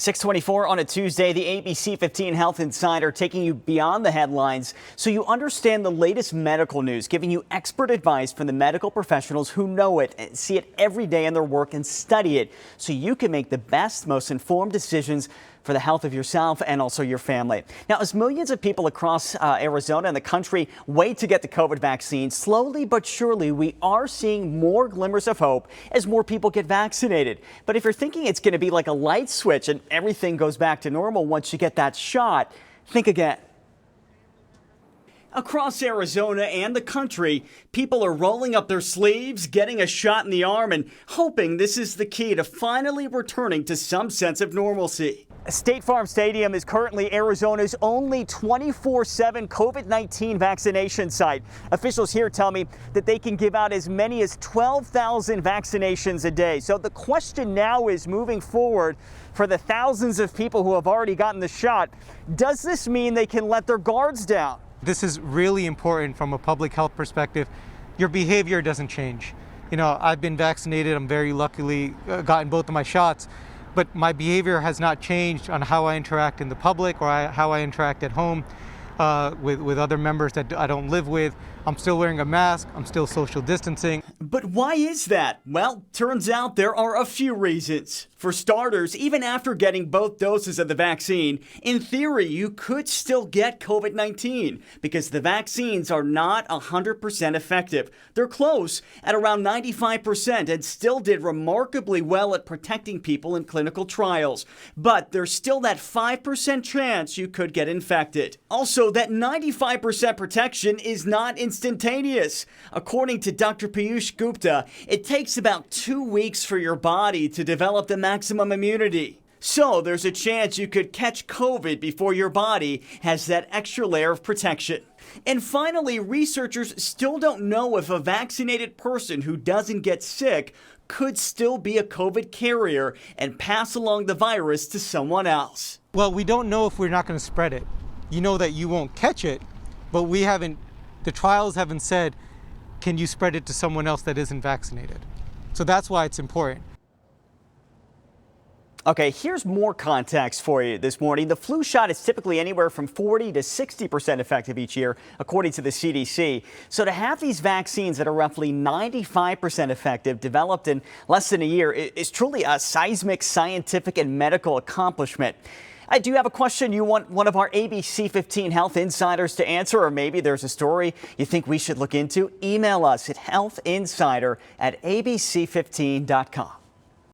6:24 on a Tuesday, the ABC 15 Health Insider taking you beyond the headlines so you understand the latest medical news, giving you expert advice from the medical professionals who know it, and see it every day in their work and study it so you can make the best, most informed decisions for the health of yourself and also your family. Now, as millions of people across Arizona and the country wait to get the COVID vaccine, slowly but surely we are seeing more glimmers of hope as more people get vaccinated. But if you're thinking it's going to be like a light switch and everything goes back to normal once you get that shot, think again. Across Arizona and the country, people are rolling up their sleeves, getting a shot in the arm, and hoping this is the key to finally returning to some sense of normalcy. State Farm Stadium is currently Arizona's only 24/7 COVID-19 vaccination site. Officials here tell me that they can give out as many as 12,000 vaccinations a day. So the question now is, moving forward, for the thousands of people who have already gotten the shot, does this mean they can let their guards down? This is really important from a public health perspective. Your behavior doesn't change. You know, I've been vaccinated. I'm very luckily gotten both of my shots, but my behavior has not changed on how I interact in the public or how I interact at home with other members that I don't live with. I'm still wearing a mask. I'm still social distancing. But why is that? Well, turns out there are a few reasons. For starters, even after getting both doses of the vaccine, in theory, you could still get COVID-19 because the vaccines are not 100% effective. They're close at around 95% and still did remarkably well at protecting people in clinical trials. But there's still that 5% chance you could get infected. Also, that 95% protection is not instantaneous. According to Dr. Piyush Gupta, it takes about 2 weeks for your body to develop the maximum immunity. So there's a chance you could catch COVID before your body has that extra layer of protection. And finally, researchers still don't know if a vaccinated person who doesn't get sick could still be a COVID carrier and pass along the virus to someone else. Well, we don't know if we're not going to spread it. You know that you won't catch it, but the trials haven't said, can you spread it to someone else that isn't vaccinated? So that's why it's important. Okay, here's more context for you this morning. The flu shot is typically anywhere from 40 to 60% effective each year, according to the CDC. So to have these vaccines that are roughly 95% effective, developed in less than a year, is truly a seismic scientific and medical accomplishment. Do you have a question you want one of our ABC 15 Health Insiders to answer, or maybe there's a story you think we should look into? Email us at healthinsider@abc15.com.